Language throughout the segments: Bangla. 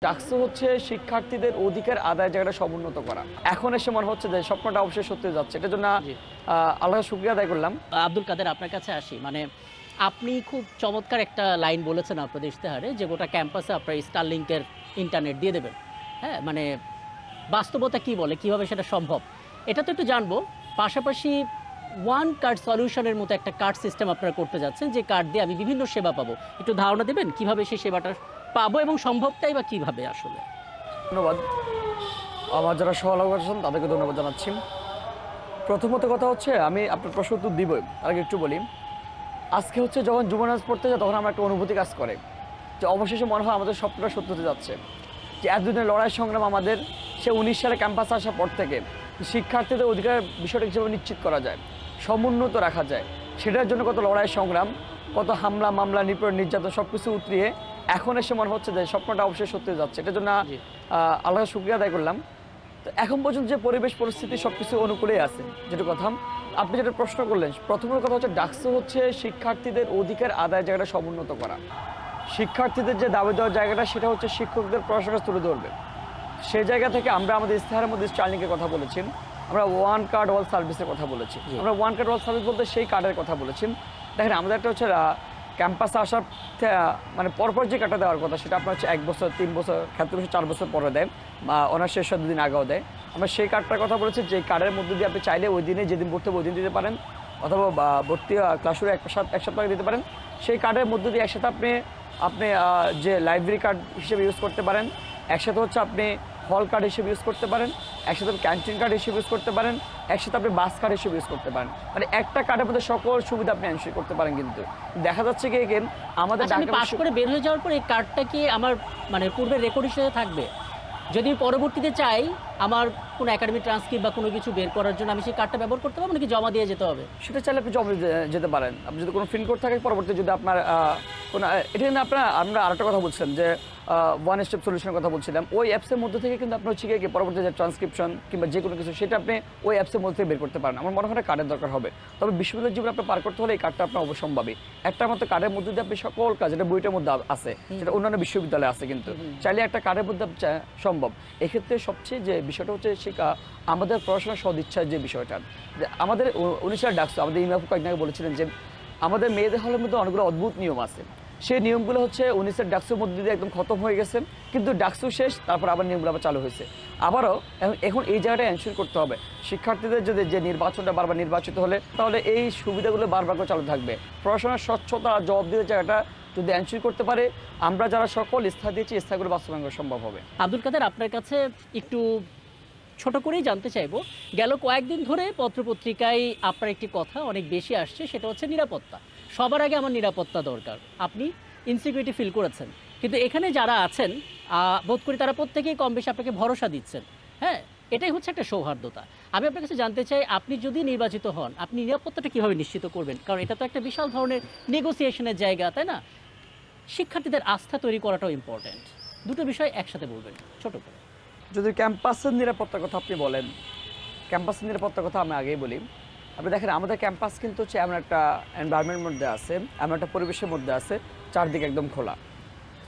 ডাকসু হচ্ছে শিক্ষার্থীদের অধিকার আদায়ের জায়গাটা সমুন্নত করা। এখন এসে মনে হচ্ছে যে স্বপ্নটা অবশ্যই সত্যি হয়ে যাচ্ছে। এটার জন্য জি। আল্লাহর শুকরিয়া আদায় করলাম। আব্দুল কাদের আপনার কাছে আসি। মানে আপনি খুব চমৎকার একটা লাইন বলেছেন আপনাদের ইশতেহারে যে গোটা ক্যাম্পাসে আপনারা স্টারলিংকের ইন্টারনেট দিয়ে দেবেন। হ্যাঁ? মানে বাস্তবতা কি বলে? কিভাবে সেটা সম্ভব? এটা তো একটু জানবো। পাশাপাশি ওয়ান কার্ড সলিউশনের মতো একটা কার্ড সিস্টেম আপনারা করতে যাচ্ছেন যে কার্ড দিয়ে আমি বিভিন্ন সেবা পাবো। একটু ধারণা দেবেন কিভাবে সেই সেবাটা পাবো এবং সম্ভবটাই বা কিভাবে আসলে? ধন্যবাদ। আমার যারা সহযোগী আছেন তাদেরকে ধন্যবাদ জানাচ্ছি। প্রথমত কথা হচ্ছে আমি আপনার প্রশ্ন উত্তর দিবই। তার আগে একটু বলি। আজকে হচ্ছে যখন যুবনাজ পড়তে যাই তখন আমার একটা অনুভূতি কাজ করে। যে অবশেষে মনে হয় আমাদের স্বপ্নটা সত্য হতে যাচ্ছে। যে এতদিনের লড়াই সংগ্রাম আমাদের সে ১৯ সালে ক্যাম্পাসে আসার পর থেকে শিক্ষার্থীদের অধিকার বিষয়টা হিসেবে নিশ্চিত করা যায়, সমুন্নত রাখা যায়। সেটার জন্য কত লড়াই সংগ্রাম, কত হামলা মামলা নিপীড়ন নির্যাতন সব কিছু উতরিয়ে এখন এসে মনে হচ্ছে যে স্বপ্নটা অবশ্যই সত্যি হয়ে যাচ্ছে। এটার জন্য জি। আল্লাহর শুকরিয়া আদায় করলাম। তো এখন পর্যন্ত যে পরিবেশ পরিস্থিতি সব কিছু অনুকূলেই আছে। যেটা কথা আপনি যেটা প্রশ্ন করলেন, প্রথম কথা হচ্ছে ডাকসু হচ্ছে শিক্ষার্থীদের অধিকার আদায়ের জায়গাটা সমুন্নত করা। শিক্ষার্থীদের যে দাবি দেওয়ার জায়গাটা সেটা হচ্ছে শিক্ষকদের পড়াশোনা তুলে ধরবে। সেই জায়গা থেকে আমরা আমাদের ইশতেহারের মধ্যে স্টারলিংকের কথা বলেছি, আমরা ওয়ান কার্ড ওয়াল সার্ভিসের কথা বলেছি। জি। আমরা ওয়ান কার্ড ওয়াল সার্ভিস বলতে সেই কার্ডের কথা বলেছি। দেখেন আমাদের একটা হচ্ছে ক্যাম্পাসে আসার মানে পরপর যে কার্ডটা দেওয়ার কথা সেটা আপনার হচ্ছে ১ বছর, ৩ বছর, ক্ষেত্রে ৪ বছর পরে দেয় বা অনার্স শেষ হওয়ার ২ দিন আগেও দেয়। আমরা সেই কার্ডটার কথা বলেছি যে কার্ডের মধ্যে দিয়ে আপনি চাইলে ওই দিনে যেদিন ভর্তি হবে ওই দিন দিতে পারেন, অথবা ভর্তি ক্লাস শুরু এক সপ্তাহ আগে দিতে পারেন। সেই কার্ডের মধ্যে দিয়ে একসাথে আপনি আপনি যে লাইব্রেরি কার্ড হিসেবে ইউজ করতে পারেন, একসাথে হচ্ছে আপনি হল কার্ড হিসেবে ইউজ করতে পারেন, একসাথে আপনি ক্যান্টিন কার্ড হিসেবে ইউজ করতে পারেন, একসাথে আপনি বাস কার্ড হিসেবে ইউজ করতে পারেন। মানে একটা কার্ডের মধ্যে সকল সুবিধা আপনি এনশিওর করতে পারেন। কিন্তু দেখা যাচ্ছে কি এগেন আমাদের আচ্ছা, আমি ঢাকা পাস করে বের হয়ে যাওয়ার পর এই কার্ডটা কি আমার মানে পূর্বের রেকর্ড হিসেবে থাকবে? যদি পরবর্তীতে চাই আমার কোনো একাডেমিক ট্রান্সক্রিপ্ট বা কোনো কিছু বের করার জন্য আমি সেই কার্ডটা ব্যবহার করতে পারবো নাকি জমা দিয়ে যেতে হবে? সেটা চাইলে আপনি জমা যেতে পারেন। আপনি যদি কোনো পিনকোড থাকে পরবর্তী যদি আপনার কোনো এটা কিন্তু আমরা আরেকটা কথা বলছিলাম যে ওয়ান স্টেপ সলিউশনের কথা বলছিলাম। ওই অ্যাপসের মধ্যে থেকে কিন্তু আপনার হচ্ছে গিয়ে পরবর্তী যে ট্রান্সক্রিপশন কিংবা যে কোনো কিছু সেটা আপনি ওই অ্যাপসের মধ্যে থেকে বের করতে পারেন। আমার মনে হয় কার্ডের দরকার হবে। তবে বিশ্ববিদ্যালয়ের জীবনে আপনার পার করতে হলে এই কার্ডটা আপনার অবশ্যম্ভাবী। একটা মাত্র কার্ডের মধ্যে দিয়ে আপনি সকল কাজ, এটা বইটার মধ্যে আছে, সেটা অন্যান্য বিশ্ববিদ্যালয়ে আছে কিন্তু চাইলে একটা কার্ডের মধ্যে সম্ভব। এক্ষেত্রে সবচেয়ে যে বিষয়টা হচ্ছে আমাদের পড়াশোনার সদিচ্ছার যে বিষয়টা, আমাদের ১৯ সালে ডাকসু আমাদের ইমাফু কয়েকদিন আগে বলেছিলেন যে আমাদের মেয়েদের হলের মধ্যে অনেকগুলো অদ্ভুত নিয়ম আছে। সেই নিয়মগুলো হচ্ছে ১৯ ডাকসুর মধ্যে দিয়ে একদম খতম হয়ে গেছে, কিন্তু ডাকসু শেষ, তারপর আবার নিয়মগুলো আবার চালু হয়েছে। আবারও এখন এই জায়গাটা এনশিওর করতে হবে শিক্ষার্থীদের যদি যে নির্বাচনটা বারবার নির্বাচিত হলে তাহলে এই সুবিধাগুলো বারবার করে চালু থাকবে। পড়াশোনার স্বচ্ছতা জবাবদিহির জায়গাটা যদি এনশিওর করতে পারে, আমরা যারা সকল ইস্তাহার দিয়েছি ইস্তাহারগুলো বাস্তবায়ন করা সম্ভব হবে। আব্দুল কাদের আপনার কাছে একটু ছোট করেই জানতে চাইবো, গেল কয়েকদিন ধরে পত্রপত্রিকায় আপনার একটি কথা অনেক বেশি আসছে, সেটা হচ্ছে নিরাপত্তা। সবার আগে আমার নিরাপত্তা দরকার। আপনি ইনসিকিউরিটি ফিল করেছেন, কিন্তু এখানে যারা আছেন বোধ করি তারা প্রত্যেকেই কম বেশি আপনাকে ভরসা দিচ্ছেন। হ্যাঁ, এটাই হচ্ছে একটা সৌহার্দ্যতা। আমি আপনার কাছে জানতে চাই, আপনি যদি নির্বাচিত হন আপনি নিরাপত্তাটা কীভাবে নিশ্চিত করবেন? কারণ এটা তো একটা বিশাল ধরনের নেগোসিয়েশনের জায়গা, তাই না? শিক্ষার্থীদের আস্থা তৈরি করাটাও ইম্পর্ট্যান্ট। দুটো বিষয় একসাথে বলবেন ছোট করে। যদি ক্যাম্পাসের নিরাপত্তার কথা আপনি বলেন, ক্যাম্পাসের নিরাপত্তার কথা আমি আগেই বলি। আপনি দেখেন আমাদের ক্যাম্পাস কিন্তু হচ্ছে এমন একটা এনভায়রনমেন্টের মধ্যে আছে, এমন একটা পরিবেশের মধ্যে আছে, চারদিকে একদম খোলা।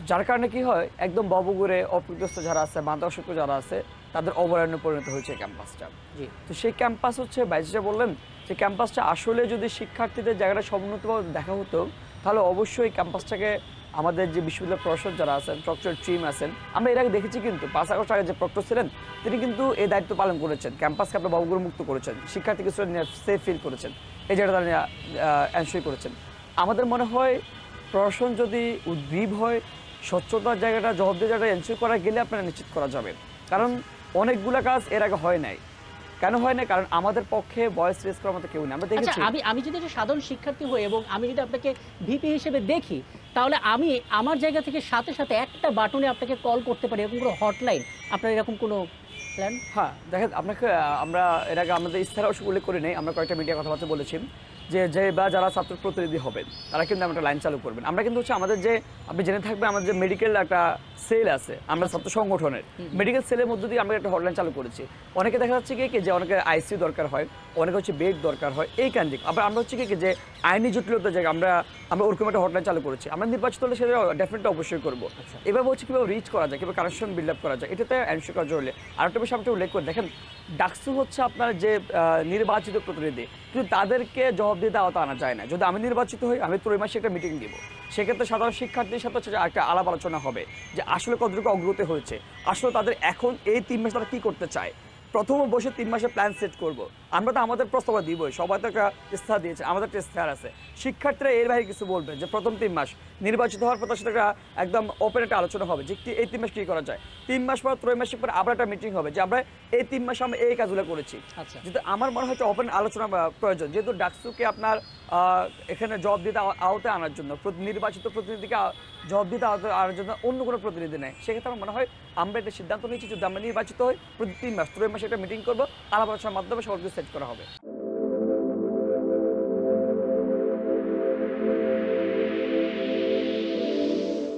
যার কারণে কি হয়, একদম ববগুড়ে অপ্রগ্রস্ত যারা আছে, মাদকাসক্ত যারা আছে, তাদের অভয়ারণ্যে পরিণত হয়েছে এই ক্যাম্পাসটা। জি। তো সেই ক্যাম্পাস হচ্ছে বাইরে বললেন যে ক্যাম্পাসটা আসলে যদি শিক্ষার্থীদের জায়গাটা সমুন্নতভাবে দেখা হতো, তাহলে অবশ্যই ক্যাম্পাসটাকে আমাদের যে বিশ্ববিদ্যালয় প্রশাসক যারা আছেন, প্রক্টর টিম আছেন, আমরা এর আগে দেখেছি কিন্তু ৫ আগস্ট আগে যে প্রক্টর ছিলেন তিনি কিন্তু এই দায়িত্ব পালন করেছেন, ক্যাম্পাসকে আপনার ববগুড়ি মুক্ত করেছেন, শিক্ষার্থীকে সেফ ফিল করেছেন, এই জায়গাটা তারা এনশিওর করেছেন। আমাদের মনে হয় প্রশাসন যদি উদ্গ্রীব হয়, স্বচ্ছতার জায়গাটা জবাবদিহির জায়গাটা এনশিওর করা গেলে আপনারা নিশ্চিত করা যাবে। কারণ অনেকগুলো কাজ এর আগে হয় নাই। কেন হয় না? কারণ আমাদের পক্ষে ভয়েস রেজ করার মতো কেউ নেই। আমরা আচ্ছা, দেখেছি আমি যদি একটা সাধারণ শিক্ষার্থী হই এবং আমি যদি আপনাকে ভিপি হিসেবে দেখি, তাহলে আমি আমার জায়গা থেকে সাথে সাথে একটা বাটনে আপনাকে কল করতে পারি, এরকম কোনো হটলাইন আপনার এরকম কোনো প্ল্যান? হ্যাঁ, দেখেন আপনাকে আমরা এর আগে আমাদের ইস্তাহারে অবশ্য উল্লেখ করি নাই, আমরা কয়েকটা মিডিয়া কথাবার্তা বলেছি যে বা যারা ছাত্র প্রতিনিধি হবেন তারা কিন্তু একটা লাইন চালু করবেন। আমরা কিন্তু হচ্ছে আমাদের যে আপনি জেনে থাকবেন আমাদের যে মেডিকেল একটা সেল আছে আমরা ছাত্র সংগঠনের মেডিকেল সেলের মধ্যে দিয়ে আমরা একটা হটলাইন চালু করেছি। অনেকে দেখা যাচ্ছে কি যে অনেকে আইসিইউ দরকার হয়, অনেকে হচ্ছে বেড দরকার হয় এই কান্দিক। আবার আমরা হচ্ছে কি যে আইনি জটিলতার জায়গায় আমরা ওরকম একটা হটলাইন চালু করেছি। আমরা নির্বাচিত হলে সেটা ডেফিনেটলি অবশ্যই করবো। এভাবে হচ্ছে কীভাবে রিচ করা যায়, কীভাবে কানেকশন বিল্ড আপ করা যায়, এটাতে এনশিওর করা জরুরি। আরেকটা বিষয় আপনি উল্লেখ করে দেখেন, ডাকসু হচ্ছে আপনার যে নির্বাচিত প্রতিনিধি, কিন্তু তাদেরকে জবাবদিহিতে আওতা আনা যায় না। যদি আমি নির্বাচিত হই, আমি ত্রৈমাসিক একটা মিটিং দিব, সেক্ষেত্রে সাধারণ শিক্ষার্থীর সাথে হচ্ছে একটা আলাপ আলোচনা হবে যে আসলে কতটুকু অগ্রগতি হয়েছে, আসলে তাদের এখন এই 3 মাস তারা কী করতে চায়। প্রথমে বসে 3 মাসের প্ল্যান সেট করব। আমরা তো আমাদের প্রস্তাব দিবই, সবাই তো একটা ইস্তাহার দিয়েছে, আমাদের একটা ইস্তাহার আছে। শিক্ষার্থীরা এর বাইরে কিছু বলবে যে প্রথম 3 মাস নির্বাচিত হওয়ার পর তার সাথে একটা একদম ওপেন একটা আলোচনা হবে যে এই 3 মাস কী করা যায়। 3 মাস পর ত্রৈমাসিক পর আবার একটা মিটিং হবে যে আমরা এই 3 মাসে আমরা এই কাজগুলো করেছি। যেহেতু আমার মনে হয় ওপেন আলোচনা প্রয়োজন, যেহেতু ডাকসুকে আপনার এখানে জবাব দিতে আওতায় আনার জন্য নির্বাচিত প্রতিনিধিকে জবাব দিতে আনার জন্য অন্য কোনো প্রতিনিধি নেই। সেক্ষেত্রে আমার মনে হয় আমরা একটা সিদ্ধান্ত নিয়েছি যদি আমরা নির্বাচিত হই প্রতি 3 মাস ত্রৈমাসিক একটা মিটিং করবো, আলাপ আলোচনার মাধ্যমে সবাইকে সেট করা হবে।